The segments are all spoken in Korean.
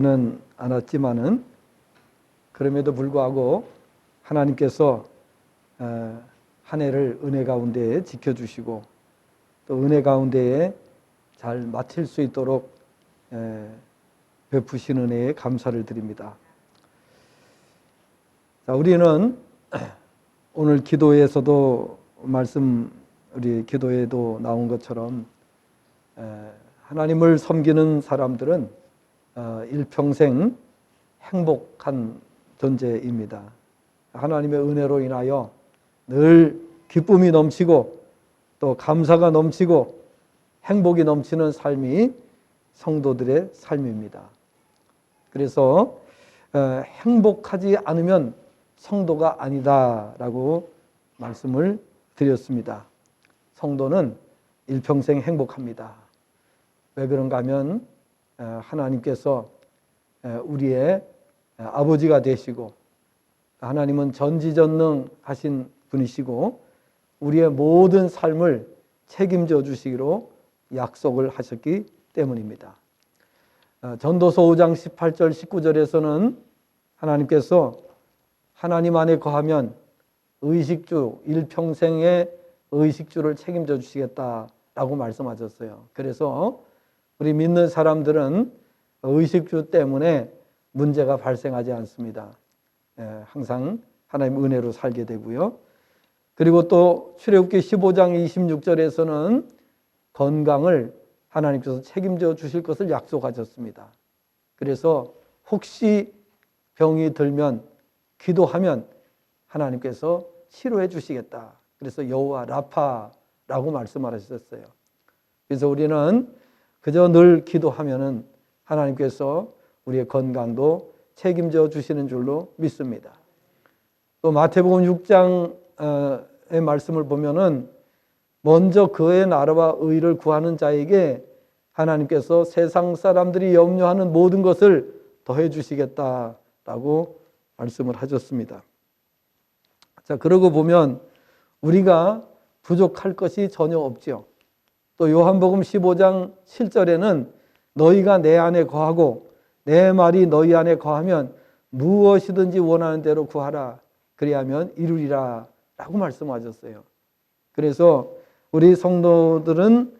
쉽지는 않았지만은 그럼에도 불구하고 하나님께서 한 해를 은혜 가운데에 지켜주시고 또 은혜 가운데에 잘 마칠 수 있도록 베푸신 은혜에 감사를 드립니다. 자, 우리는 오늘 기도에서도 우리 기도에도 나온 것처럼 하나님을 섬기는 사람들은 일평생 행복한 존재입니다. 하나님의 은혜로 인하여 늘 기쁨이 넘치고 또 감사가 넘치고 행복이 넘치는 삶이 성도들의 삶입니다. 그래서 행복하지 않으면 성도가 아니다라고 말씀을 드렸습니다. 성도는 일평생 행복합니다. 왜 그런가 하면 하나님께서 우리의 아버지가 되시고 하나님은 전지전능하신 분이시고 우리의 모든 삶을 책임져 주시기로 약속을 하셨기 때문입니다. 전도서 5장 18절 19절에서는 하나님께서 하나님 안에 거하면 의식주, 일평생의 의식주를 책임져 주시겠다라고 말씀하셨어요. 그래서 우리 믿는 사람들은 의식주 때문에 문제가 발생하지 않습니다. 항상 하나님의 은혜로 살게 되고요. 그리고 또 출애굽기 15장 26절에서는 건강을 하나님께서 책임져 주실 것을 약속하셨습니다. 그래서 혹시 병이 들면 기도하면 하나님께서 치료해 주시겠다. 그래서 여호와 라파라고 말씀하셨어요. 그래서 우리는 그저 늘 기도하면은 하나님께서 우리의 건강도 책임져 주시는 줄로 믿습니다. 또 마태복음 6장의 말씀을 보면은 먼저 그의 나라와 의를 구하는 자에게 하나님께서 세상 사람들이 염려하는 모든 것을 더해 주시겠다라고 말씀을 하셨습니다. 자, 그러고 보면 우리가 부족할 것이 전혀 없죠. 또 요한복음 15장 7절에는 너희가 내 안에 거하고 내 말이 너희 안에 거하면 무엇이든지 원하는 대로 구하라. 그리하면 이루리라 라고 말씀하셨어요. 그래서 우리 성도들은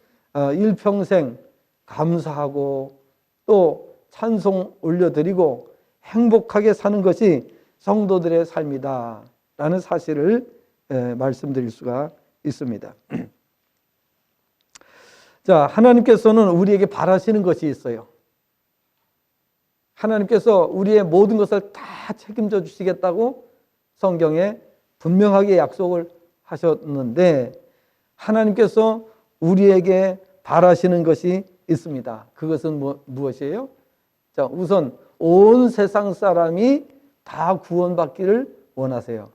일평생 감사하고 또 찬송 올려드리고 행복하게 사는 것이 성도들의 삶이다 라는 사실을 말씀드릴 수가 있습니다. 자, 하나님께서는 우리에게 바라시는 것이 있어요. 하나님께서 우리의 모든 것을 다 책임져 주시겠다고 성경에 분명하게 약속을 하셨는데 하나님께서 우리에게 바라시는 것이 있습니다. 그것은 무엇이에요? 자, 우선 온 세상 사람이 다 구원받기를 원하세요.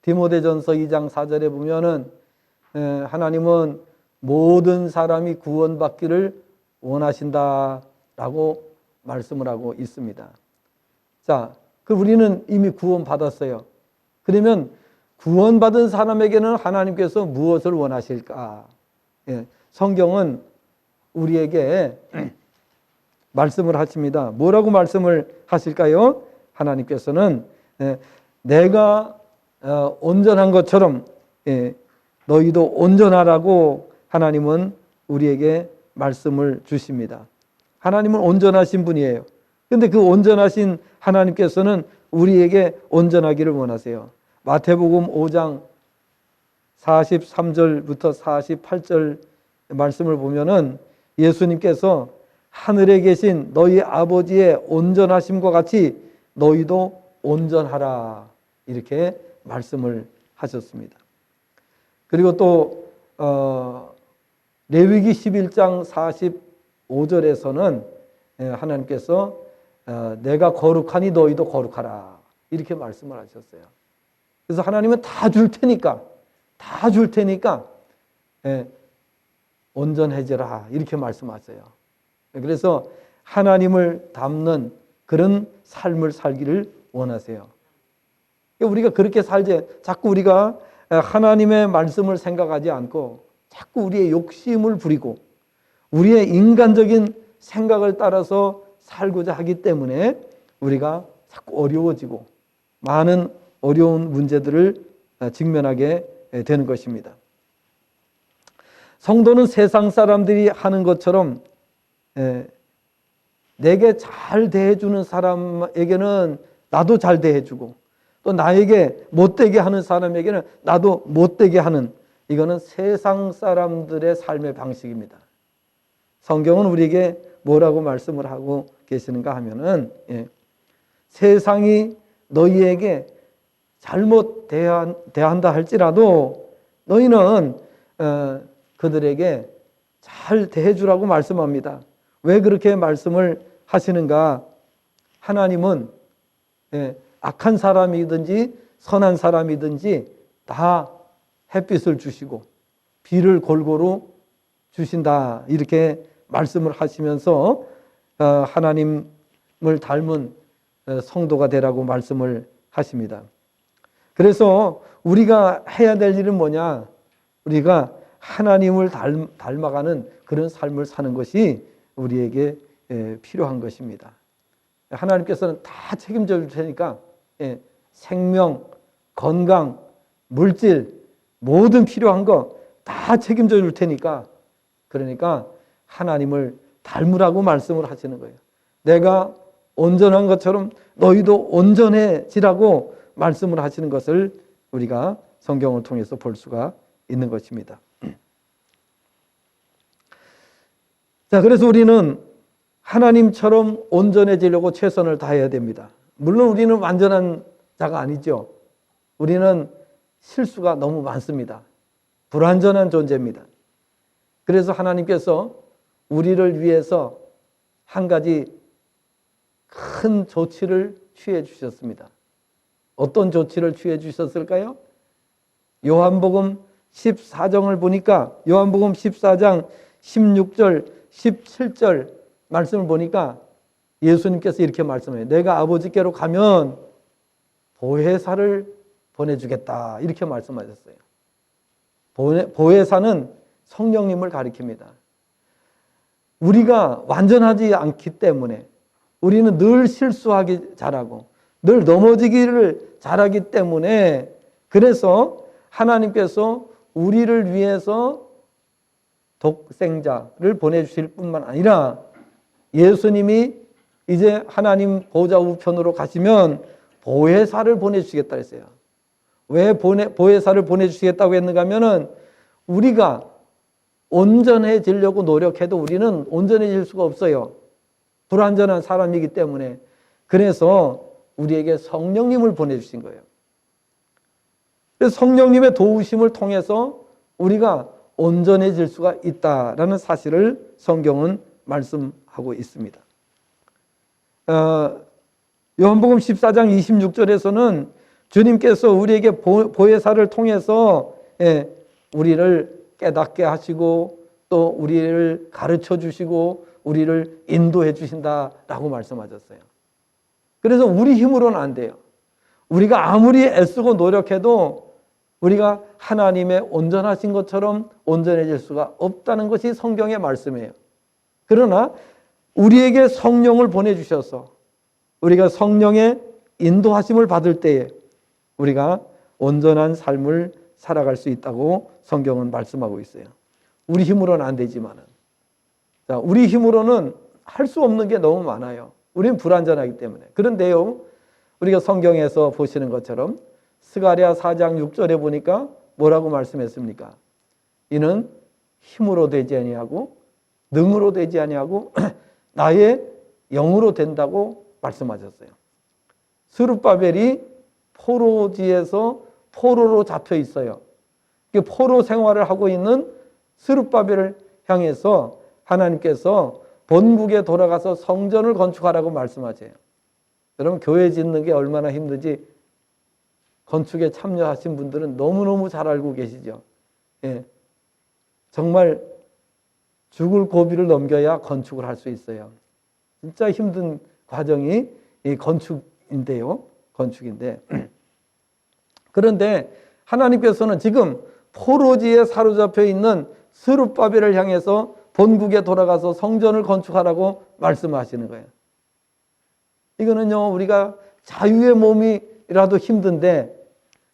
디모데전서 2장 4절에 보면은 하나님은 모든 사람이 구원받기를 원하신다라고 말씀을 하고 있습니다. 자, 우리는 이미 구원받았어요. 그러면 구원받은 사람에게는 하나님께서 무엇을 원하실까? 성경은 우리에게 말씀을 하십니다. 뭐라고 말씀을 하실까요? 하나님께서는 내가 온전한 것처럼 너희도 온전하라고 하나님은 우리에게 말씀을 주십니다. 하나님은 온전하신 분이에요. 그런데 그 온전하신 하나님께서는 우리에게 온전하기를 원하세요. 마태복음 5장 43절부터 48절 말씀을 보면은 예수님께서 하늘에 계신 너희 아버지의 온전하심과 같이 너희도 온전하라 이렇게 말씀을 하셨습니다. 그리고 또 레위기 11장 45절에서는 하나님께서 내가 거룩하니 너희도 거룩하라 이렇게 말씀을 하셨어요. 그래서 하나님은 다 줄 테니까 온전해져라 이렇게 말씀하세요. 그래서 하나님을 닮는 그런 삶을 살기를 원하세요. 우리가 그렇게 살지 자꾸 우리가 하나님의 말씀을 생각하지 않고 자꾸 우리의 욕심을 부리고 우리의 인간적인 생각을 따라서 살고자 하기 때문에 우리가 자꾸 어려워지고 많은 어려운 문제들을 직면하게 되는 것입니다. 성도는 세상 사람들이 하는 것처럼 내게 잘 대해주는 사람에게는 나도 잘 대해주고 또 나에게 못되게 하는 사람에게는 나도 못되게 하는, 이거는 세상 사람들의 삶의 방식입니다. 성경은 우리에게 뭐라고 말씀을 하고 계시는가 하면은 세상이 너희에게 잘못 대한다 할지라도 너희는 그들에게 잘 대해주라고 말씀합니다. 왜 그렇게 말씀을 하시는가? 하나님은 악한 사람이든지 선한 사람이든지 다 햇빛을 주시고 비를 골고루 주신다, 이렇게 말씀을 하시면서 하나님을 닮은 성도가 되라고 말씀을 하십니다. 그래서 우리가 해야 될 일은 뭐냐? 우리가 하나님을 닮아가는 그런 삶을 사는 것이 우리에게 필요한 것입니다. 하나님께서는 다 책임져 줄 테니까 생명, 건강, 물질, 모든 필요한 거 다 책임져 줄 테니까, 그러니까 하나님을 닮으라고 말씀을 하시는 거예요. 내가 온전한 것처럼 너희도 온전해지라고 말씀을 하시는 것을 우리가 성경을 통해서 볼 수가 있는 것입니다. 자, 그래서 우리는 하나님처럼 온전해지려고 최선을 다해야 됩니다. 물론 우리는 완전한 자가 아니죠. 우리는 실수가 너무 많습니다. 불완전한 존재입니다. 그래서 하나님께서 우리를 위해서 한 가지 큰 조치를 취해 주셨습니다. 어떤 조치를 취해 주셨을까요? 요한복음 14장을 보니까, 요한복음 14장 16절, 17절 말씀을 보니까 예수님께서 이렇게 말씀해요. 내가 아버지께로 가면 보혜사를 보내주겠다, 이렇게 말씀하셨어요. 보혜사는 성령님을 가리킵니다. 우리가 완전하지 않기 때문에, 우리는 늘 실수하기 잘하고 늘 넘어지기를 잘하기 때문에, 그래서 하나님께서 우리를 위해서 독생자를 보내주실 뿐만 아니라 예수님이 이제 하나님 보좌 우편으로 가시면 보혜사를 보내주시겠다 했어요. 왜 보혜사를 보내주시겠다고 했는가 하면은 우리가 온전해지려고 노력해도 우리는 온전해질 수가 없어요. 불완전한 사람이기 때문에. 그래서 우리에게 성령님을 보내주신 거예요. 그래서 성령님의 도우심을 통해서 우리가 온전해질 수가 있다라는 사실을 성경은 말씀하고 있습니다. 요한복음 14장 26절에서는 주님께서 우리에게 보혜사를 통해서 우리를 깨닫게 하시고 또 우리를 가르쳐 주시고 우리를 인도해 주신다라고 말씀하셨어요. 그래서 우리 힘으로는 안 돼요. 우리가 아무리 애쓰고 노력해도 우리가 하나님의 온전하신 것처럼 온전해질 수가 없다는 것이 성경의 말씀이에요. 그러나 우리에게 성령을 보내주셔서 우리가 성령의 인도하심을 받을 때에 우리가 온전한 삶을 살아갈 수 있다고 성경은 말씀하고 있어요. 우리 힘으로는 안 되지만은, 자, 우리 힘으로는 할 수 없는 게 너무 많아요. 우리는 불완전하기 때문에. 그런데요, 우리가 성경에서 보시는 것처럼 스가랴 4장 6절에 보니까 뭐라고 말씀했습니까? 이는 힘으로 되지 아니하고 능으로 되지 아니하고 나의 영으로 된다고 말씀하셨어요. 스룹바벨이 포로지에서 포로로 잡혀 있어요. 포로 생활을 하고 있는 스룹바벨을 향해서 하나님께서 본국에 돌아가서 성전을 건축하라고 말씀하세요. 여러분, 교회 짓는 게 얼마나 힘든지 건축에 참여하신 분들은 너무너무 잘 알고 계시죠. 정말 죽을 고비를 넘겨야 건축을 할 수 있어요. 진짜 힘든 과정이 이 건축인데요. 건축인데. 그런데 하나님께서는 지금 포로지에 사로잡혀 있는 스룹바벨을 향해서 본국에 돌아가서 성전을 건축하라고 말씀하시는 거예요. 이거는요, 우리가 자유의 몸이라도 힘든데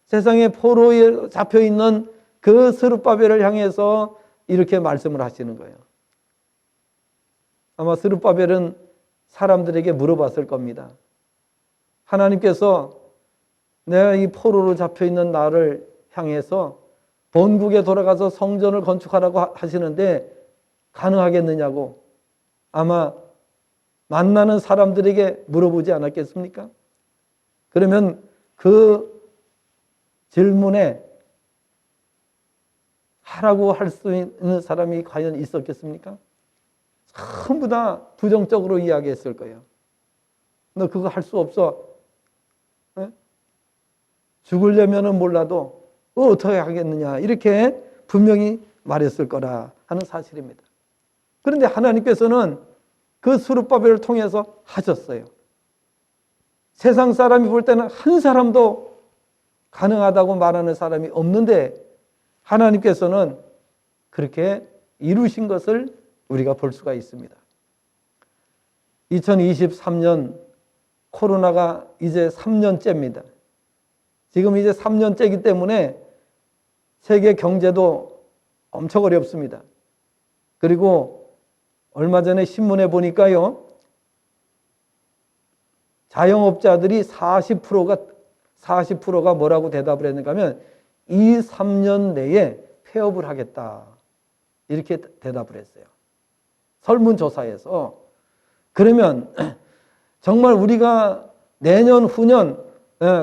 세상의 포로에 잡혀 있는 그 스룹바벨을 향해서 이렇게 말씀을 하시는 거예요. 아마 스룹바벨은 사람들에게 물어봤을 겁니다. 하나님께서 내가 이 포로로 잡혀 있는 나를 향해서 본국에 돌아가서 성전을 건축하라고 하시는데 가능하겠느냐고 아마 만나는 사람들에게 물어보지 않았겠습니까? 그러면 그 질문에 하라고 할 수 있는 사람이 과연 있었겠습니까? 전부 다 부정적으로 이야기했을 거예요. 너 그거 할 수 없어. 네? 죽으려면은 몰라도 어떻게 하겠느냐 이렇게 분명히 말했을 거라 하는 사실입니다. 그런데 하나님께서는 그 스룹바벨을 통해서 하셨어요. 세상 사람이 볼 때는 한 사람도 가능하다고 말하는 사람이 없는데 하나님께서는 그렇게 이루신 것을 우리가 볼 수가 있습니다. 2023년 코로나가 이제 3년째입니다. 지금 이제 3년째이기 때문에 세계 경제도 엄청 어렵습니다. 그리고 얼마 전에 신문에 보니까요, 자영업자들이 40%가 뭐라고 대답을 했는가 하면 2, 3년 내에 폐업을 하겠다. 이렇게 대답을 했어요. 설문조사에서. 그러면 정말 우리가 내년, 후년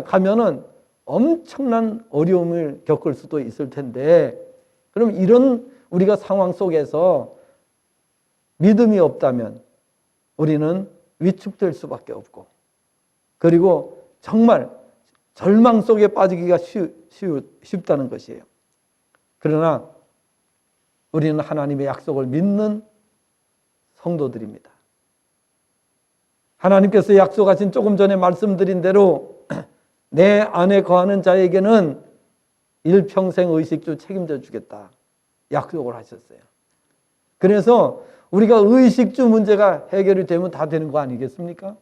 가면은 엄청난 어려움을 겪을 수도 있을 텐데, 그럼 이런 우리가 상황 속에서 믿음이 없다면 우리는 위축될 수밖에 없고, 그리고 정말 절망 속에 빠지기가 쉽다는 것이에요. 그러나 우리는 하나님의 약속을 믿는 성도들입니다. 하나님께서 약속하신 조금 전에 말씀드린 대로 내 안에 거하는 자에게는 일평생 의식주 책임져 주겠다 약속을 하셨어요. 그래서 우리가 의식주 문제가 해결이 되면 다 되는 거 아니겠습니까?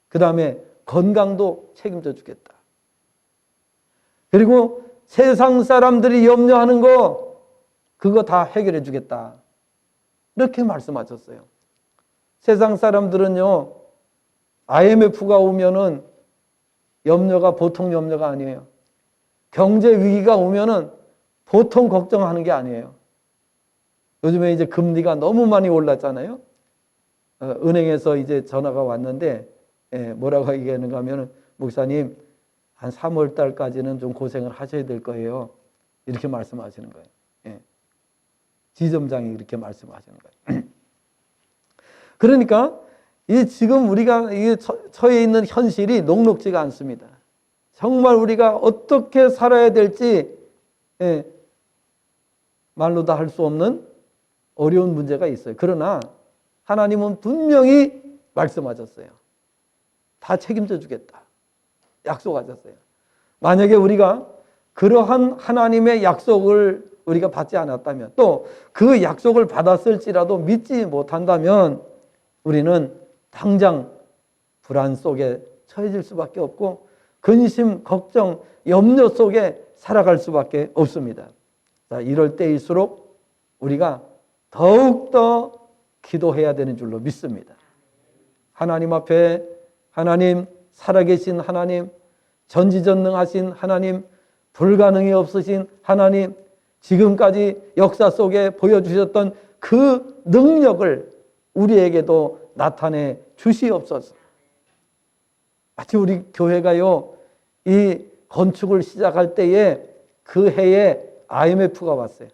그 다음에 건강도 책임져 주겠다. 그리고 세상 사람들이 염려하는 거 그거 다 해결해 주겠다. 이렇게 말씀하셨어요. 세상 사람들은요, IMF가 오면은 염려가 보통 염려가 아니에요. 경제 위기가 오면은 보통 걱정하는 게 아니에요. 요즘에 이제 금리가 너무 많이 올랐잖아요. 은행에서 이제 전화가 왔는데 뭐라고 얘기하는가 하면은 목사님 한 3월 달까지는 좀 고생을 하셔야 될 거예요. 이렇게 말씀하시는 거예요. 지점장이 이렇게 말씀하시는 거예요. 그러니까 이 지금 우리가 처해 있는 현실이 녹록지가 않습니다. 정말 우리가 어떻게 살아야 될지 말로 다 할 수 없는 어려운 문제가 있어요. 그러나 하나님은 분명히 말씀하셨어요. 다 책임져 주겠다. 약속하셨어요. 만약에 우리가 그러한 하나님의 약속을 우리가 받지 않았다면, 또 그 약속을 받았을지라도 믿지 못한다면 우리는 당장 불안 속에 처해질 수밖에 없고 근심, 걱정, 염려 속에 살아갈 수밖에 없습니다. 자, 이럴 때일수록 우리가 더욱더 기도해야 되는 줄로 믿습니다. 하나님 앞에 하나님, 살아계신 하나님, 전지전능하신 하나님, 불가능이 없으신 하나님, 지금까지 역사 속에 보여주셨던 그 능력을 우리에게도 나타내 주시옵소서. 마치 우리 교회가요, 이 건축을 시작할 때에 그 해에 IMF가 왔어요.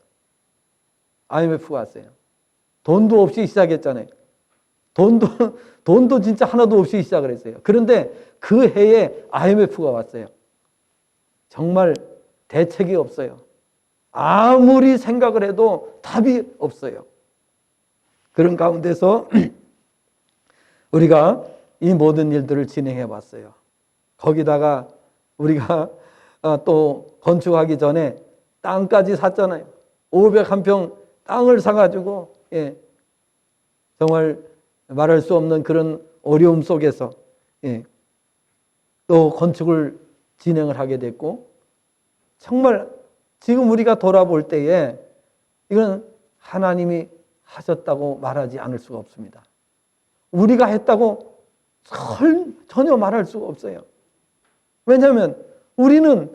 IMF가 왔어요. 돈도 없이 시작했잖아요. 돈도 진짜 하나도 없이 시작을 했어요. 그런데 그 해에 IMF가 왔어요. 정말 대책이 없어요. 아무리 생각을 해도 답이 없어요. 그런 가운데서 우리가 이 모든 일들을 진행해 봤어요. 거기다가 우리가 또 건축하기 전에 땅까지 샀잖아요. 501평 땅을 사가지고 정말 말할 수 없는 그런 어려움 속에서 예, 또 건축을 진행을 하게 됐고, 정말 지금 우리가 돌아볼 때에 이건 하나님이 하셨다고 말하지 않을 수가 없습니다. 우리가 했다고 전혀 말할 수가 없어요. 왜냐하면 우리는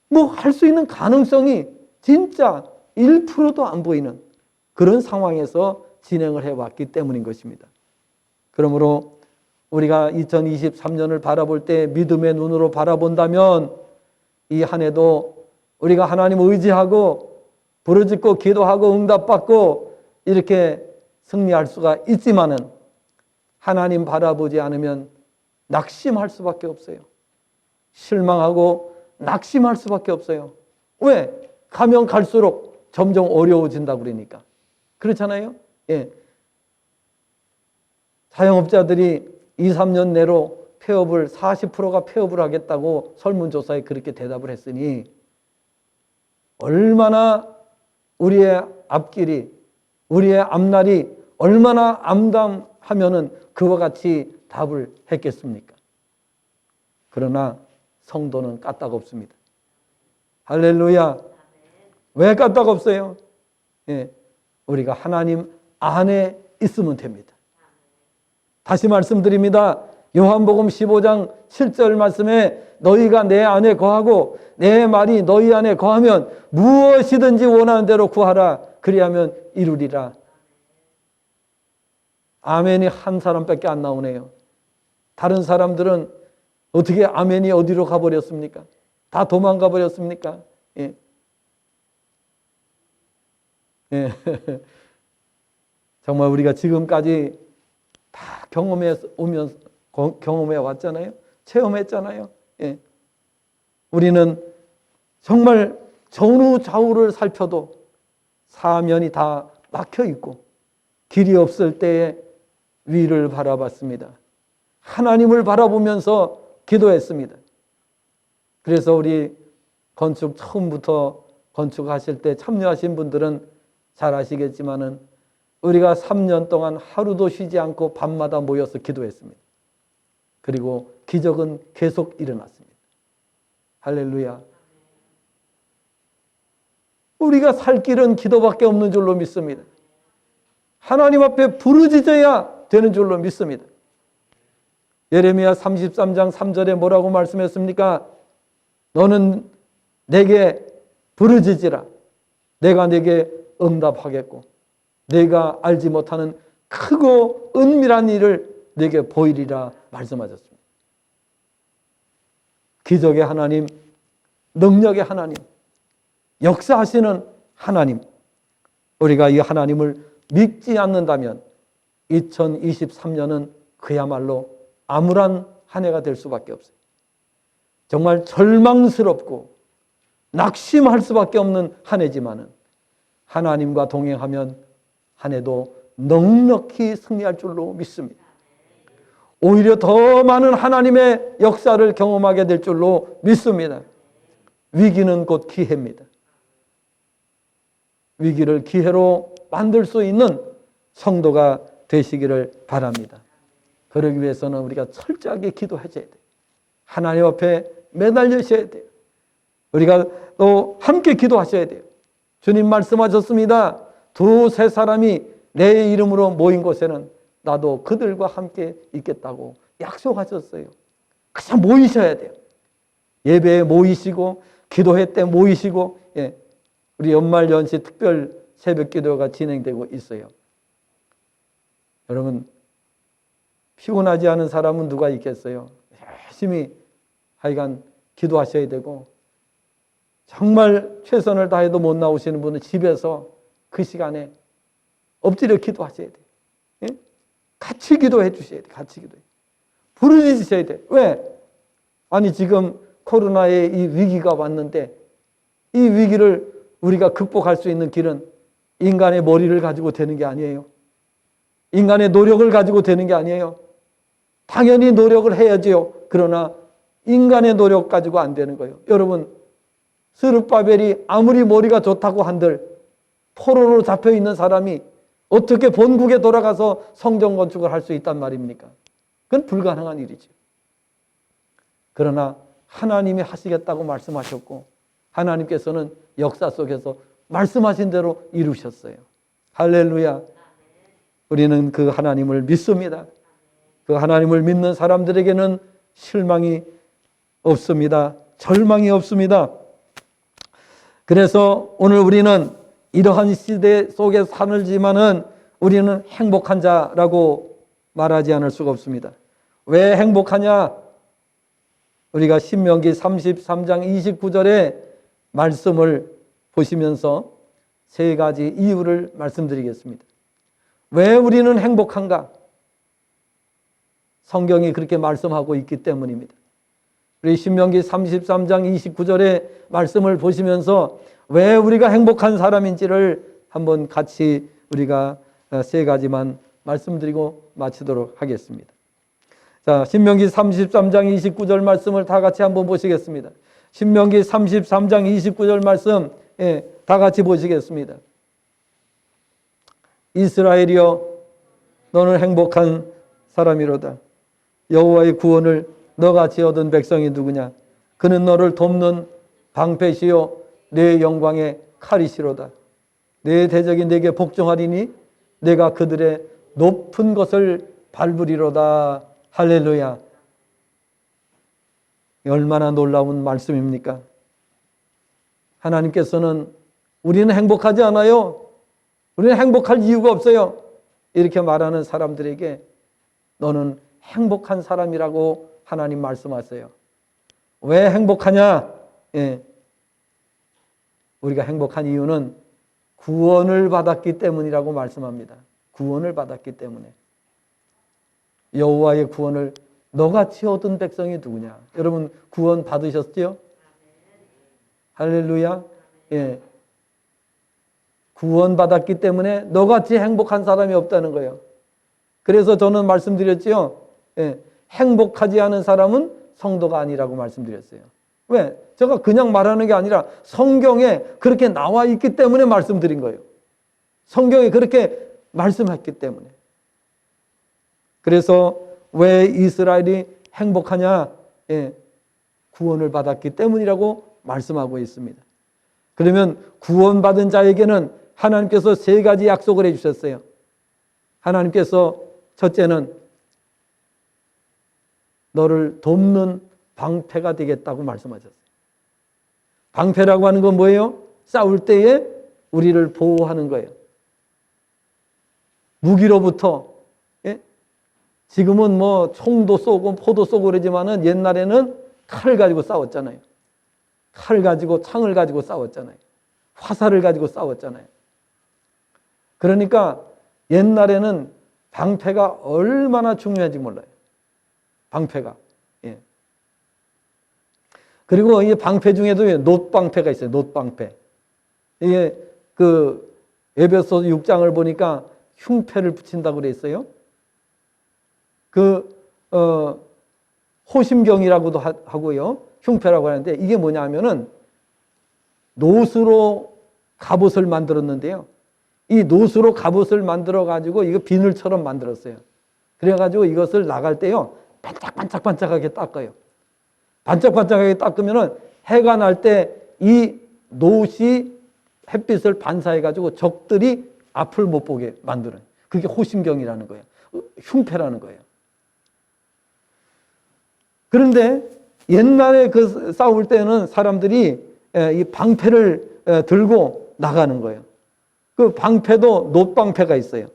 뭐 할 수 있는 가능성이 진짜 1%도 안 보이는 그런 상황에서 진행을 해왔기 때문인 것입니다. 그러므로 우리가 2023년을 바라볼 때 믿음의 눈으로 바라본다면 이 한 해도 우리가 하나님 의지하고 부르짖고 기도하고 응답받고 이렇게 승리할 수가 있지만은 하나님 바라보지 않으면 낙심할 수밖에 없어요. 실망하고 낙심할 수밖에 없어요. 왜? 가면 갈수록 점점 어려워진다고 그러니까. 그렇잖아요? 예. 자영업자들이 2, 3년 내로 폐업을 40%가 폐업을 하겠다고 설문조사에 그렇게 대답을 했으니 얼마나 우리의 앞길이 우리의 앞날이 얼마나 암담하면은 그와 같이 답을 했겠습니까? 그러나 성도는 까딱없습니다. 할렐루야. 왜 까딱없어요? 예, 우리가 하나님 안에 있으면 됩니다. 다시 말씀드립니다. 요한복음 15장 7절 말씀에 너희가 내 안에 거하고 내 말이 너희 안에 거하면 무엇이든지 원하는 대로 구하라. 그리하면 이루리라. 아멘이 한 사람밖에 안 나오네요. 다른 사람들은 어떻게 아멘이 어디로 가버렸습니까? 다 도망가 버렸습니까? 예. 예. 정말 우리가 지금까지 다 경험해 왔잖아요. 체험했잖아요. 예. 우리는 정말 전후좌우를 살펴도 사면이 다 막혀 있고 길이 없을 때에 위를 바라봤습니다. 하나님을 바라보면서 기도했습니다. 그래서 우리 건축 처음부터 건축하실 때 참여하신 분들은 잘 아시겠지만은 우리가 3년 동안 하루도 쉬지 않고 밤마다 모여서 기도했습니다. 그리고 기적은 계속 일어났습니다. 할렐루야. 우리가 살 길은 기도밖에 없는 줄로 믿습니다. 하나님 앞에 부르짖어야 되는 줄로 믿습니다. 예레미야 33장 3절에 뭐라고 말씀했습니까? 너는 내게 부르짖으라. 내가 내게 응답하겠고 내가 알지 못하는 크고 은밀한 일을 내게 보이리라 말씀하셨습니다. 기적의 하나님, 능력의 하나님, 역사하시는 하나님, 우리가 이 하나님을 믿지 않는다면 2023년은 그야말로 암울한 한 해가 될 수밖에 없어요. 정말 절망스럽고 낙심할 수밖에 없는 한 해지만은 하나님과 동행하면 한 해도 넉넉히 승리할 줄로 믿습니다. 오히려 더 많은 하나님의 역사를 경험하게 될 줄로 믿습니다. 위기는 곧 기회입니다. 위기를 기회로 만들 수 있는 성도가 되시기를 바랍니다. 그러기 위해서는 우리가 철저하게 기도하셔야 돼요. 하나님 앞에 매달리셔야 돼요. 우리가 또 함께 기도하셔야 돼요. 주님 말씀하셨습니다. 두세 사람이 내 이름으로 모인 곳에는 나도 그들과 함께 있겠다고 약속하셨어요. 그냥 모이셔야 돼요. 예배에 모이시고 기도회 때 모이시고, 예, 우리 연말연시 특별 새벽 기도가 진행되고 있어요. 여러분, 피곤하지 않은 사람은 누가 있겠어요? 열심히 하여간 기도하셔야 되고, 정말 최선을 다해도 못 나오시는 분은 집에서 그 시간에 엎드려 기도하셔야 돼요. 예? 같이 기도해 주셔야 돼요. 같이 기도해. 부르짖으셔야 돼요. 왜? 아니 지금 코로나의 이 위기가 왔는데 이 위기를 우리가 극복할 수 있는 길은 인간의 머리를 가지고 되는 게 아니에요. 인간의 노력을 가지고 되는 게 아니에요. 당연히 노력을 해야지요. 그러나 인간의 노력 가지고 안 되는 거예요. 여러분, 스룹바벨이 아무리 머리가 좋다고 한들 포로로 잡혀있는 사람이 어떻게 본국에 돌아가서 성전 건축을 할 수 있단 말입니까? 그건 불가능한 일이죠. 그러나 하나님이 하시겠다고 말씀하셨고 하나님께서는 역사 속에서 말씀하신 대로 이루셨어요. 할렐루야. 우리는 그 하나님을 믿습니다. 그 하나님을 믿는 사람들에게는 실망이 없습니다. 절망이 없습니다. 그래서 오늘 우리는 이러한 시대 속에 살지만은 우리는 행복한 자라고 말하지 않을 수가 없습니다. 왜 행복하냐? 우리가 신명기 33장 29절의 말씀을 보시면서 세 가지 이유를 말씀드리겠습니다. 왜 우리는 행복한가? 성경이 그렇게 말씀하고 있기 때문입니다. 우리 신명기 33장 29절의 말씀을 보시면서 왜 우리가 행복한 사람인지를 한번 같이 우리가 세 가지만 말씀드리고 마치도록 하겠습니다. 자, 신명기 33장 29절 말씀을 다 같이 한번 보시겠습니다. 신명기 33장 29절 말씀 다 같이 보시겠습니다. 이스라엘이여 너는 행복한 사람이로다. 여호와의 구원을 너같이 얻은 백성이 누구냐? 그는 너를 돕는 방패시요 내 영광의 칼이시로다. 내 대적이 내게 복종하리니 내가 그들의 높은 것을 밟으리로다. 할렐루야. 얼마나 놀라운 말씀입니까? 하나님께서는 우리는 행복하지 않아요. 우리는 행복할 이유가 없어요. 이렇게 말하는 사람들에게 너는 행복한 사람이라고 하나님 말씀하세요. 왜 행복하냐? 우리가 행복한 이유는 구원을 받았기 때문이라고 말씀합니다. 구원을 받았기 때문에. 여호와의 구원을 너같이 얻은 백성이 누구냐? 여러분 구원 받으셨죠? 할렐루야. 구원 받았기 때문에 너같이 행복한 사람이 없다는 거예요. 그래서 저는 말씀드렸죠. 행복하지 않은 사람은 성도가 아니라고 말씀드렸어요. 왜? 제가 그냥 말하는 게 아니라 성경에 그렇게 나와 있기 때문에 말씀드린 거예요. 성경에 그렇게 말씀했기 때문에. 그래서 왜 이스라엘이 행복하냐? 구원을 받았기 때문이라고 말씀하고 있습니다. 그러면 구원받은 자에게는 하나님께서 세 가지 약속을 해주셨어요. 하나님께서 첫째는 너를 돕는 방패가 되겠다고 말씀하셨어요. 방패라고 하는 건 뭐예요? 싸울 때에 우리를 보호하는 거예요. 무기로부터. 지금은 뭐 총도 쏘고 포도 쏘고 그러지만은 옛날에는 칼을 가지고 싸웠잖아요. 칼을 가지고 창을 가지고 싸웠잖아요. 화살을 가지고 싸웠잖아요. 그러니까 옛날에는 방패가 얼마나 중요한지 몰라요. 방패가. 그리고 이 방패 중에도 놋방패가 있어요. 놋방패. 이게 그 에베소 6장을 보니까 흉패를 붙인다고 그랬어요. 호심경이라고도 하고요. 흉패라고 하는데 이게 뭐냐 하면은 놋으로 갑옷을 만들었는데요. 이 놋으로 갑옷을 만들어 가지고 이거 비늘처럼 만들었어요. 그래 가지고 이것을 나갈 때요. 반짝반짝하게 닦아요. 반짝반짝하게 닦으면은 해가 날 때 이 놋이 햇빛을 반사해 가지고 적들이 앞을 못 보게 만드는 그게 호심경이라는 거예요. 흉패라는 거예요. 그런데 옛날에 그 싸울 때는 사람들이 이 방패를 들고 나가는 거예요. 그 방패도 놋방패가 있어요.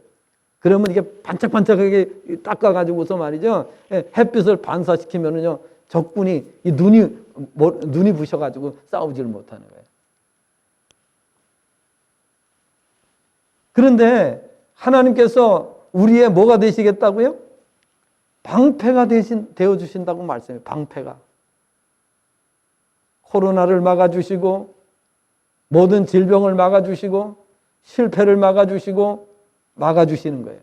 그러면 이게 반짝반짝하게 닦아가지고서 말이죠. 햇빛을 반사시키면은요, 적군이 이 눈이 부셔가지고 싸우지를 못하는 거예요. 그런데 하나님께서 우리의 뭐가 되시겠다고요? 방패가 되어주신다고 말씀해요. 방패가. 코로나를 막아주시고 모든 질병을 막아주시고 실패를 막아주시고 막아주시는 거예요.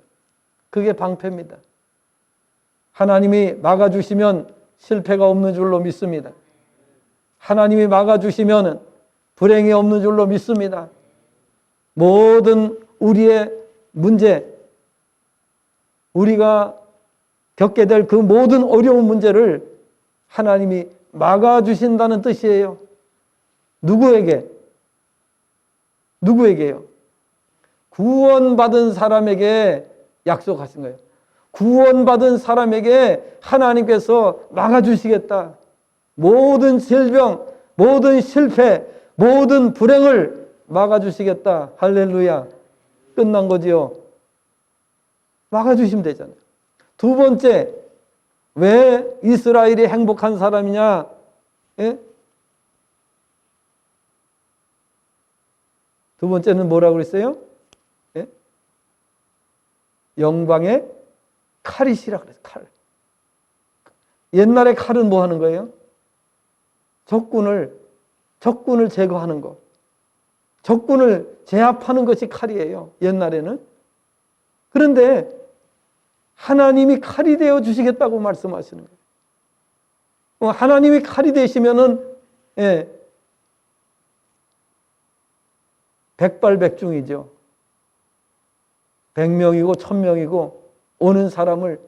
그게 방패입니다. 하나님이 막아주시면 실패가 없는 줄로 믿습니다. 하나님이 막아주시면 불행이 없는 줄로 믿습니다. 모든 우리의 문제, 우리가 겪게 될 그 모든 어려운 문제를 하나님이 막아주신다는 뜻이에요. 누구에게? 누구에게요? 구원받은 사람에게 약속하신 거예요. 구원받은 사람에게 하나님께서 막아주시겠다. 모든 질병, 모든 실패, 모든 불행을 막아주시겠다. 할렐루야. 끝난 거지요. 막아주시면 되잖아요. 두 번째, 왜 이스라엘이 행복한 사람이냐? 예? 두 번째는 뭐라고 그랬어요? 예? 영광의 칼이시라 그랬어요. 칼. 옛날에 칼은 뭐 하는 거예요? 적군을 제거하는 거. 적군을 제압하는 것이 칼이에요. 옛날에는. 그런데 하나님이 칼이 되어 주시겠다고 말씀하시는 거예요. 하나님이 칼이 되시면은 백발백중이죠. 100명이고 1000명이고 오는 사람을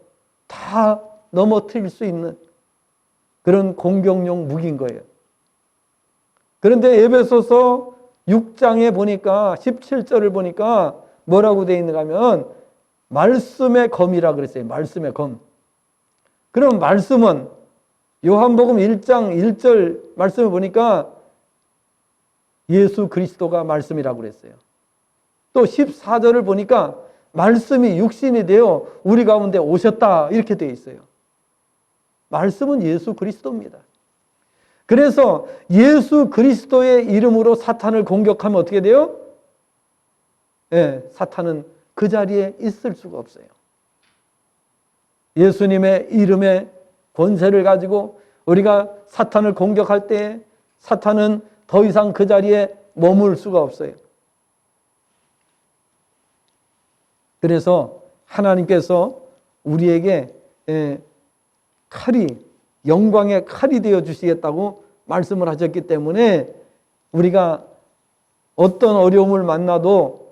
다 넘어뜨릴 수 있는 그런 공격용 무기인 거예요. 그런데 에베소서 6장에 보니까 17절을 보니까 뭐라고 되어 있는가 하면 말씀의 검이라 그랬어요. 말씀의 검. 그럼 말씀은 요한복음 1장 1절 말씀을 보니까 예수 그리스도가 말씀이라고 그랬어요. 또 14절을 보니까 말씀이 육신이 되어 우리 가운데 오셨다 이렇게 되어 있어요. 말씀은 예수 그리스도입니다. 그래서 예수 그리스도의 이름으로 사탄을 공격하면 어떻게 돼요? 사탄은 그 자리에 있을 수가 없어요. 예수님의 이름의 권세를 가지고 우리가 사탄을 공격할 때 사탄은 더 이상 그 자리에 머물 수가 없어요. 그래서 하나님께서 우리에게 칼이, 영광의 칼이 되어 주시겠다고 말씀을 하셨기 때문에 우리가 어떤 어려움을 만나도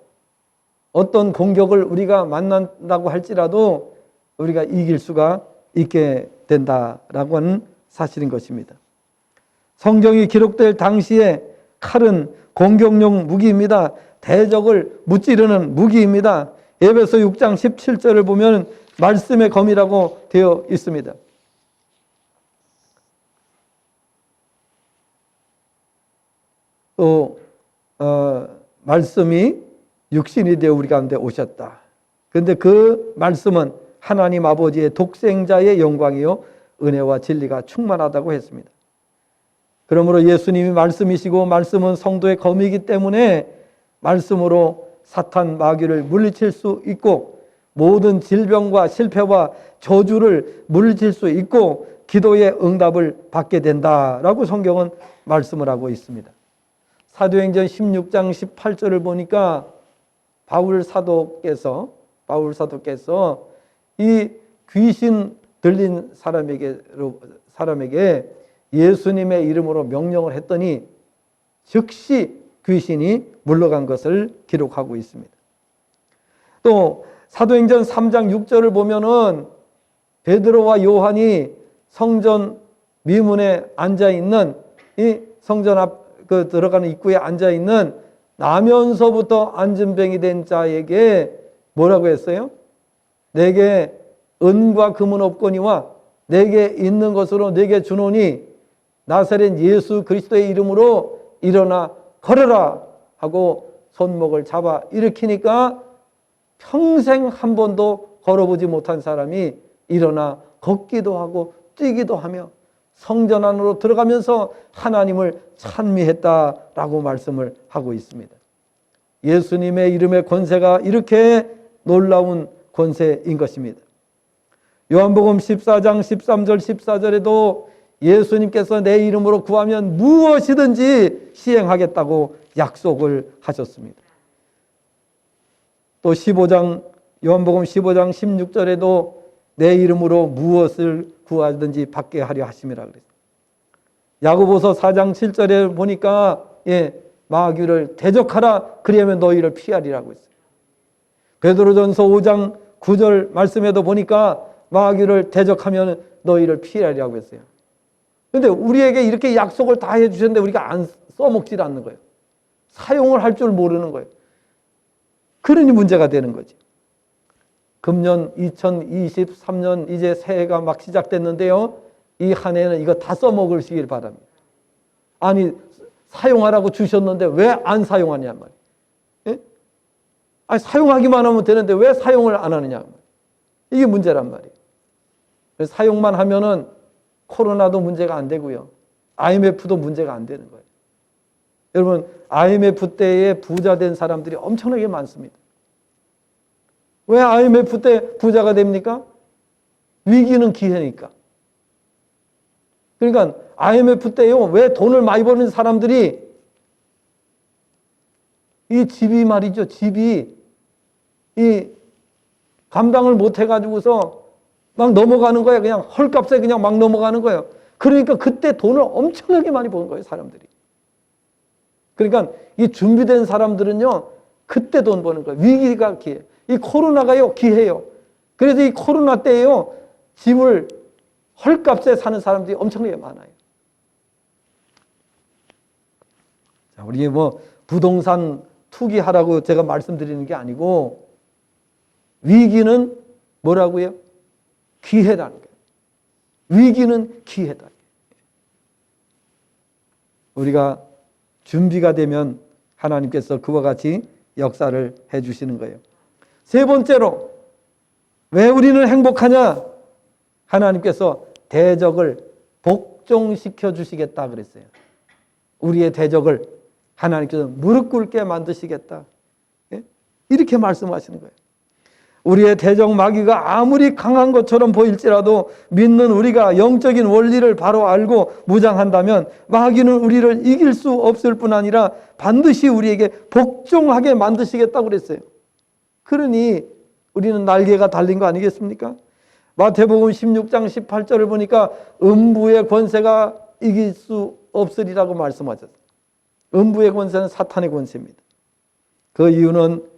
어떤 공격을 우리가 만난다고 할지라도 우리가 이길 수가 있게 된다라고 하는 사실인 것입니다. 성경이 기록될 당시에 칼은 공격용 무기입니다. 대적을 무찌르는 무기입니다. 에베소 6장 17절을 보면 말씀의 검이라고 되어 있습니다. 또 말씀이 육신이 되어 우리 가운데 오셨다. 그런데 그 말씀은 하나님 아버지의 독생자의 영광이요 은혜와 진리가 충만하다고 했습니다. 그러므로 예수님이 말씀이시고 말씀은 성도의 검이기 때문에 말씀으로 사탄 마귀를 물리칠 수 있고 모든 질병과 실패와 저주를 물리칠 수 있고 기도의 응답을 받게 된다라고 성경은 말씀을 하고 있습니다. 사도행전 16장 18절을 보니까 바울 사도께서 이 귀신 들린 사람에게 예수님의 이름으로 명령을 했더니 즉시 귀신이 물러간 것을 기록하고 있습니다. 또 사도행전 3장 6절을 보면은 베드로와 요한이 성전 미문에 앉아 있는 이 성전 앞 들어가는 입구에 앉아 있는 나면서부터 안진병이 된 자에게 뭐라고 했어요? 내게 은과 금은 없거니와 내게 있는 것으로 내게 주노니 나사렛 예수 그리스도의 이름으로 일어나 걸어라 하고 손목을 잡아 일으키니까 평생 한 번도 걸어보지 못한 사람이 일어나 걷기도 하고 뛰기도 하며 성전 안으로 들어가면서 하나님을 찬미했다라고 말씀을 하고 있습니다. 예수님의 이름의 권세가 이렇게 놀라운 권세인 것입니다. 요한복음 14장 13절 14절에도 예수님께서 내 이름으로 구하면 무엇이든지 시행하겠다고 약속을 하셨습니다. 또 요한복음 15장 16절에도 내 이름으로 무엇을 구하든지 받게 하려 하심이라 그랬어요. 야고보서 4장 7절에 보니까 마귀를 대적하라 그리하면 너희를 피하리라고 했어요. 베드로전서 5장 9절 말씀에도 보니까 마귀를 대적하면 너희를 피하리라고 했어요. 근데 우리에게 이렇게 약속을 다 해주셨는데 우리가 안 써먹질 않는 거예요. 사용을 할 줄 모르는 거예요. 그러니 문제가 되는 거지. 금년 2023년 이제 새해가 막 시작됐는데요. 이 한 해는 이거 다 써먹으시길 바랍니다. 아니, 사용하라고 주셨는데 왜 안 사용하냐 말이에요. 예? 아니, 사용하기만 하면 되는데 왜 사용을 안 하느냐 말이에요. 이게 문제란 말이에요. 사용만 하면은 코로나도 문제가 안 되고요. IMF도 문제가 안 되는 거예요. 여러분, IMF 때에 부자 된 사람들이 엄청나게 많습니다. 왜 IMF 때 부자가 됩니까? 위기는 기회니까. 그러니까 IMF 때요, 왜 돈을 많이 버는 사람들이 이 집이 말이죠. 집이 이 감당을 못 해가지고서 막 넘어가는 거예요. 그냥 헐값에 그냥 막 넘어가는 거예요. 그러니까 그때 돈을 엄청나게 많이 버는 거예요, 사람들이. 그러니까 이 준비된 사람들은요, 그때 돈 버는 거예요. 위기가 기회. 이 코로나가요, 기회예요. 그래서 이 코로나 때에요, 집을 헐값에 사는 사람들이 엄청나게 많아요. 자, 우리 뭐 부동산 투기하라고 제가 말씀드리는 게 아니고, 위기는 뭐라고요? 기회라는 거예요. 위기는 기회다. 우리가 준비가 되면 하나님께서 그와 같이 역사를 해주시는 거예요. 세 번째로, 왜 우리는 행복하냐? 하나님께서 대적을 복종시켜 주시겠다 그랬어요. 우리의 대적을 하나님께서 무릎 꿇게 만드시겠다. 이렇게 말씀하시는 거예요. 우리의 대적 마귀가 아무리 강한 것처럼 보일지라도 믿는 우리가 영적인 원리를 바로 알고 무장한다면 마귀는 우리를 이길 수 없을 뿐 아니라 반드시 우리에게 복종하게 만드시겠다고 그랬어요. 그러니 우리는 날개가 달린 거 아니겠습니까? 마태복음 16장 18절을 보니까 음부의 권세가 이길 수 없으리라고 말씀하셨어요. 음부의 권세는 사탄의 권세입니다. 그 이유는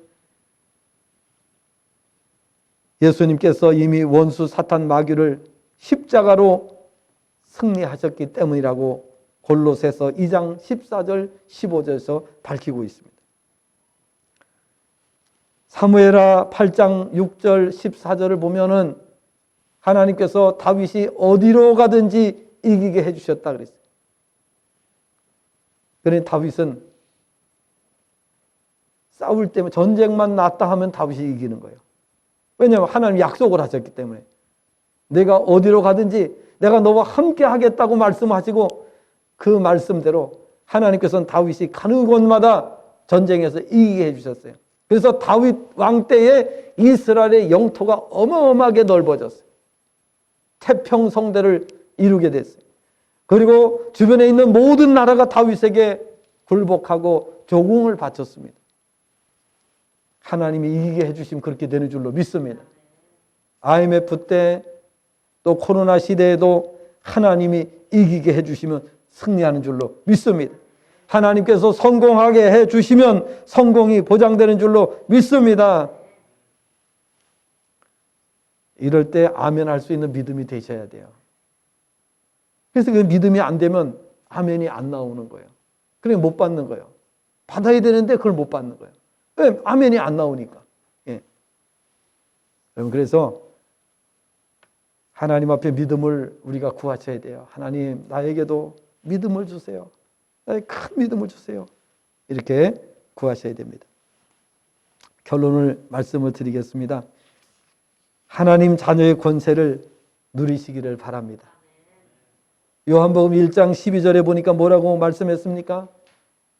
예수님께서 이미 원수 사탄 마귀를 십자가로 승리하셨기 때문이라고 골로새서 2장 14절 15절에서 밝히고 있습니다. 사무엘하 8장 6절 14절을 보면은 하나님께서 다윗이 어디로 가든지 이기게 해주셨다 그랬어요. 그러니 다윗은 싸울 때면 전쟁만 났다 하면 다윗이 이기는 거예요. 왜냐하면 하나님 약속을 하셨기 때문에 내가 어디로 가든지 내가 너와 함께 하겠다고 말씀하시고 그 말씀대로 하나님께서는 다윗이 가는 곳마다 전쟁에서 이기게 해주셨어요. 그래서 다윗 왕 때에 이스라엘의 영토가 어마어마하게 넓어졌어요. 태평성대를 이루게 됐어요. 그리고 주변에 있는 모든 나라가 다윗에게 굴복하고 조공을 바쳤습니다. 하나님이 이기게 해주시면 그렇게 되는 줄로 믿습니다. IMF 때 또 코로나 시대에도 하나님이 이기게 해주시면 승리하는 줄로 믿습니다. 하나님께서 성공하게 해주시면 성공이 보장되는 줄로 믿습니다. 이럴 때 아멘 할 수 있는 믿음이 되셔야 돼요. 그래서 그 믿음이 안 되면 아멘이 안 나오는 거예요. 그래 못 받는 거예요. 받아야 되는데 그걸 못 받는 거예요. 왜? 아멘이 안 나오니까. 예. 여러분, 그래서 하나님 앞에 믿음을 우리가 구하셔야 돼요. 하나님, 나에게도 믿음을 주세요. 나에게 큰 믿음을 주세요. 이렇게 구하셔야 됩니다. 결론을 말씀을 드리겠습니다. 하나님 자녀의 권세를 누리시기를 바랍니다. 요한복음 1장 12절에 보니까 뭐라고 말씀했습니까?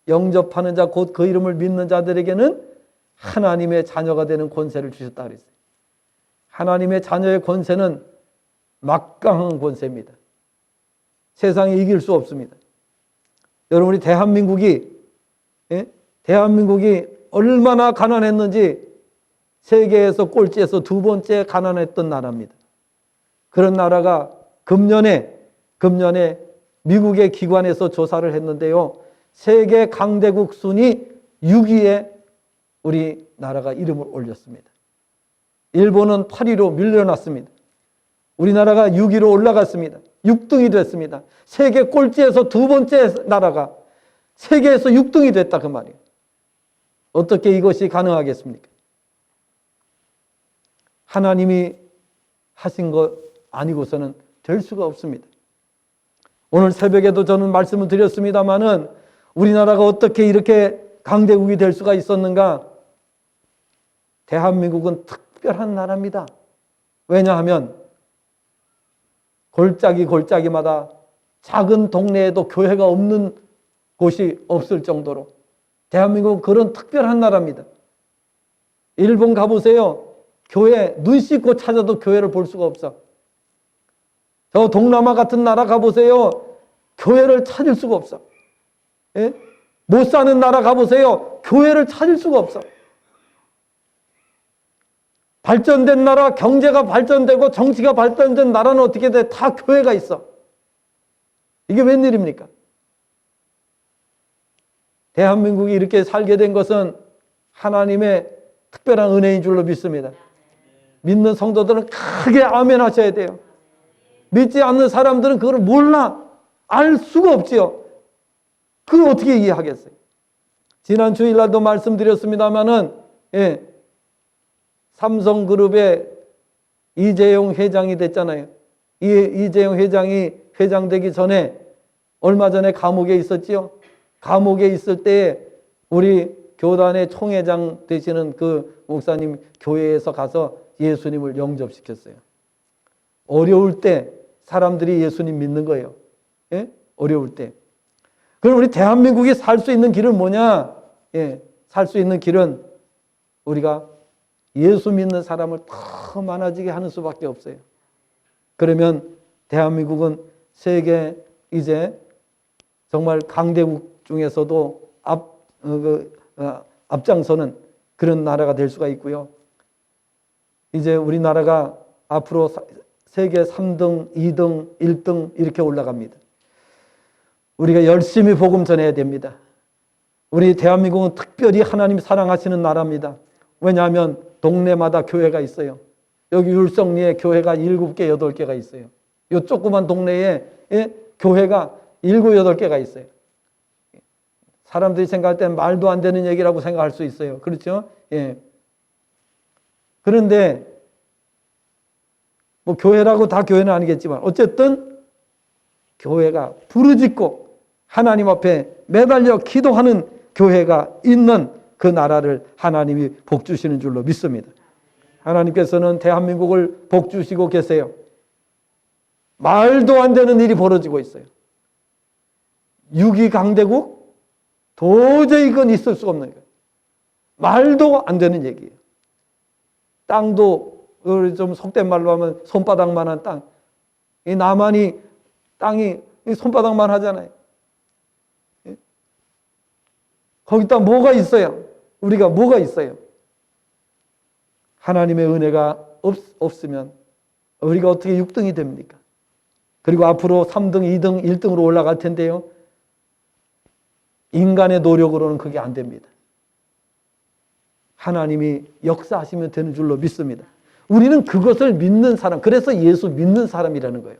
영접하는 자, 곧 그 이름을 믿는 자들에게는 하나님의 자녀가 되는 권세를 주셨다 그랬어요. 하나님의 자녀의 권세는 막강한 권세입니다. 세상에 이길 수 없습니다. 여러분, 우리 대한민국이 얼마나 가난했는지 세계에서 꼴찌에서 두 번째 가난했던 나라입니다. 그런 나라가 금년에 미국의 기관에서 조사를 했는데요. 세계 강대국 순위 6위에 우리나라가 이름을 올렸습니다. 일본은 8위로 밀려났습니다. 우리나라가 6위로 올라갔습니다. 6등이 됐습니다. 세계 꼴찌에서 두 번째 나라가 세계에서 6등이 됐다 그 말이에요. 어떻게 이것이 가능하겠습니까? 하나님이 하신 것 아니고서는 될 수가 없습니다. 오늘 새벽에도 저는 말씀을 드렸습니다마는 우리나라가 어떻게 이렇게 강대국이 될 수가 있었는가? 대한민국은 특별한 나라입니다. 왜냐하면 골짜기마다 작은 동네에도 교회가 없는 곳이 없을 정도로 대한민국은 그런 특별한 나라입니다. 일본 가보세요. 교회 눈 씻고 찾아도 교회를 볼 수가 없어. 저 동남아 같은 나라 가보세요. 교회를 찾을 수가 없어. 예? 못 사는 나라 가보세요. 교회를 찾을 수가 없어. 발전된 나라, 경제가 발전되고 정치가 발전된 나라는 어떻게 돼? 다 교회가 있어. 이게 웬일입니까? 대한민국이 이렇게 살게 된 것은 하나님의 특별한 은혜인 줄로 믿습니다. 믿는 성도들은 크게 아멘 하셔야 돼요. 믿지 않는 사람들은 그걸 몰라. 알 수가 없지요. 그걸 어떻게 이해하겠어요? 지난 주일날도 말씀드렸습니다마는, 예, 삼성그룹의 이재용 회장이 됐잖아요. 이재용 회장이 회장되기 전에 얼마 전에 감옥에 있었지요. 감옥에 있을 때 우리 교단의 총회장 되시는 그 목사님 교회에서 가서 예수님을 영접시켰어요. 어려울 때 사람들이 예수님 믿는 거예요. 예? 어려울 때. 그럼 우리 대한민국이 살 수 있는 길은 뭐냐? 예, 살 수 있는 길은 우리가 예수 믿는 사람을 더 많아지게 하는 수밖에 없어요. 그러면 대한민국은 세계 이제 정말 강대국 중에서도 앞장서는 그런 나라가 될 수가 있고요. 이제 우리나라가 앞으로 세계 3등, 2등, 1등 이렇게 올라갑니다. 우리가 열심히 복음 전해야 됩니다. 우리 대한민국은 특별히 하나님 사랑하시는 나라입니다. 왜냐하면 동네마다 교회가 있어요. 여기 율성리에 교회가 7개, 8개가 있어요. 이 조그만 동네에 교회가 7, 8개가 있어요. 사람들이 생각할 때는 말도 안 되는 얘기라고 생각할 수 있어요. 그렇죠? 예. 그런데 뭐 교회라고 다 교회는 아니겠지만 어쨌든 교회가 부르짖고 하나님 앞에 매달려 기도하는 교회가 있는 그 나라를 하나님이 복 주시는 줄로 믿습니다. 하나님께서는 대한민국을 복 주시고 계세요. 말도 안 되는 일이 벌어지고 있어요. 6.2 강대국? 도저히 그건 있을 수가 없는 거예요. 말도 안 되는 얘기예요. 땅도 좀 속된 말로 하면 손바닥만한 땅. 이 남한이 땅이 손바닥만 하잖아요. 거기다 뭐가 있어요? 우리가 뭐가 있어요? 하나님의 은혜가 없으면 우리가 어떻게 6등이 됩니까? 그리고 앞으로 3등, 2등, 1등으로 올라갈 텐데요. 인간의 노력으로는 그게 안 됩니다. 하나님이 역사하시면 되는 줄로 믿습니다. 우리는 그것을 믿는 사람, 그래서 예수 믿는 사람이라는 거예요.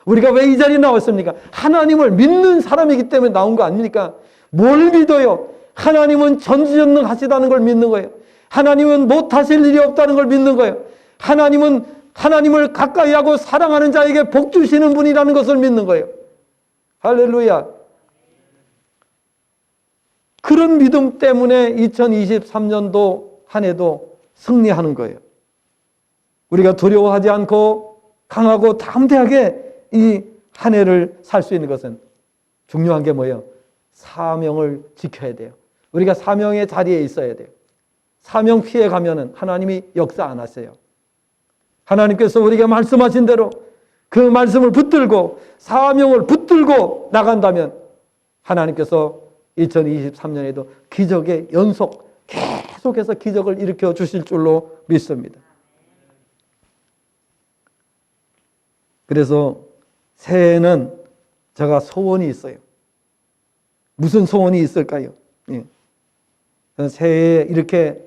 우리가 왜 이 자리에 나왔습니까? 하나님을 믿는 사람이기 때문에 나온 거 아닙니까? 뭘 믿어요? 하나님은 전지전능하시다는 걸 믿는 거예요. 하나님은 못하실 일이 없다는 걸 믿는 거예요. 하나님은 하나님을 가까이 하고 사랑하는 자에게 복 주시는 분이라는 것을 믿는 거예요. 할렐루야. 그런 믿음 때문에 2023년도 한 해도 승리하는 거예요. 우리가 두려워하지 않고 강하고 담대하게 이 한 해를 살 수 있는 것은 중요한 게 뭐예요? 사명을 지켜야 돼요. 우리가 사명의 자리에 있어야 돼요. 사명 피해 가면은 하나님이 역사 안 하세요. 하나님께서 우리가 말씀하신 대로 그 말씀을 붙들고 사명을 붙들고 나간다면 하나님께서 2023년에도 기적의 연속 계속해서 기적을 일으켜 주실 줄로 믿습니다. 그래서 새해에는 제가 소원이 있어요. 무슨 소원이 있을까요? 예. 새해에 이렇게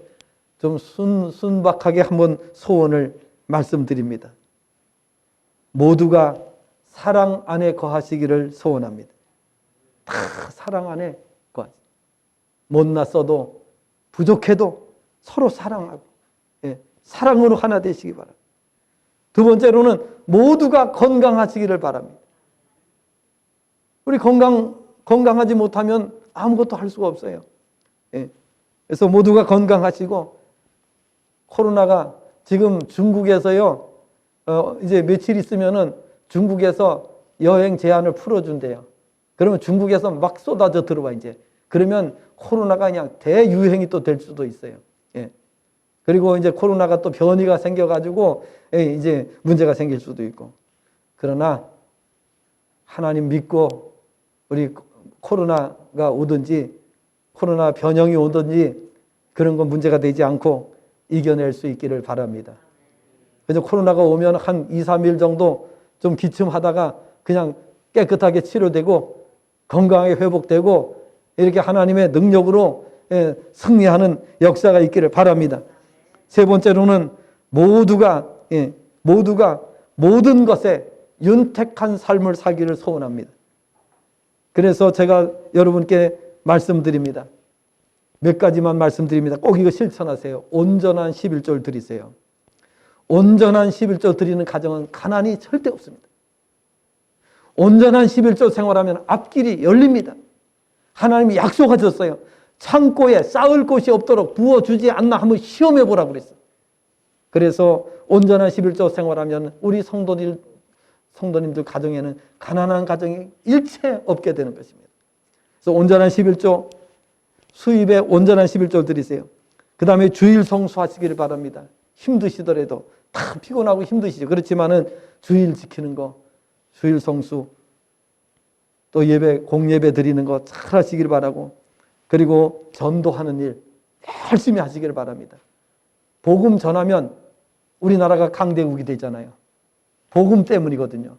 좀 순박하게 한번 소원을 말씀드립니다. 모두가 사랑 안에 거하시기를 소원합니다. 다 사랑 안에 거하시. 못났어도 부족해도 서로 사랑하고 사랑으로 하나 되시기 바랍니다. 두 번째로는 모두가 건강하시기를 바랍니다. 우리 건강하지 못하면 아무것도 할 수가 없어요. 그래서 모두가 건강하시고, 코로나가 지금 중국에서요, 이제 며칠 있으면은 중국에서 여행 제한을 풀어준대요. 그러면 중국에서 막 쏟아져 들어와, 이제. 그러면 코로나가 그냥 대유행이 또 될 수도 있어요. 그리고 이제 코로나가 또 변이가 생겨가지고 이제 문제가 생길 수도 있고. 그러나 하나님 믿고 우리 코로나가 오든지 코로나 변형이 오든지 그런 건 문제가 되지 않고 이겨낼 수 있기를 바랍니다. 그래서 코로나가 오면 한 2, 3일 정도 좀 기침하다가 그냥 깨끗하게 치료되고 건강하게 회복되고 이렇게 하나님의 능력으로 승리하는 역사가 있기를 바랍니다. 세 번째로는 모두가 모든 것에 윤택한 삶을 살기를 소원합니다. 그래서 제가 여러분께 말씀드립니다. 몇 가지만 말씀드립니다. 꼭 이거 실천하세요. 온전한 11조를 드리세요. 온전한 11조 드리는 가정은 가난이 절대 없습니다. 온전한 11조 생활하면 앞길이 열립니다. 하나님이 약속하셨어요. 창고에 쌓을 곳이 없도록 부어주지 않나 한번 시험해 보라고 그랬어요. 그래서 온전한 11조 생활하면 우리 성도님들 가정에는 가난한 가정이 일체 없게 되는 것입니다. 그래서 온전한 11조, 수입에 온전한 11조를 드리세요. 그 다음에 주일 성수하시기를 바랍니다. 힘드시더라도 다 피곤하고 힘드시죠. 그렇지만은 주일 지키는 거, 주일 성수, 또 예배, 공예배 드리는 거 잘 하시기를 바라고, 그리고 전도하는 일 열심히 하시기를 바랍니다. 복음 전하면 우리나라가 강대국이 되잖아요. 복음 때문이거든요.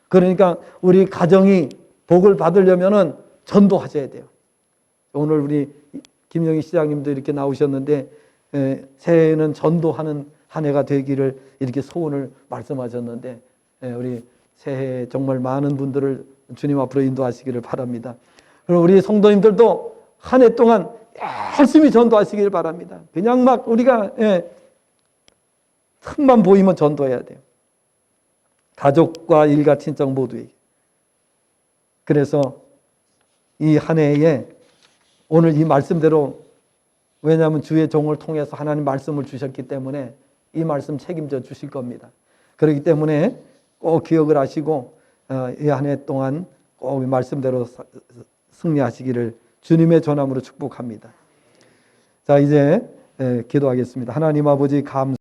그러니까 우리 가정이 복을 받으려면은 전도하셔야 돼요. 오늘 우리 김영희 시장님도 이렇게 나오셨는데 새해에는 전도하는 한 해가 되기를 이렇게 소원을 말씀하셨는데 우리 새해 정말 많은 분들을 주님 앞으로 인도하시기를 바랍니다. 그리고 우리 성도님들도 한 해 동안 열심히 전도하시기를 바랍니다. 그냥 막 우리가 틈만 보이면 전도해야 돼요. 가족과 일가 친척 모두에게. 그래서 이 한 해에 오늘 이 말씀대로, 왜냐하면 주의 종을 통해서 하나님 말씀을 주셨기 때문에 이 말씀 책임져 주실 겁니다. 그렇기 때문에 꼭 기억을 하시고 이 한 해 동안 꼭 이 말씀대로 승리하시기를 주님의 전함으로 축복합니다. 자, 이제 기도하겠습니다. 하나님 아버지 감사합니다.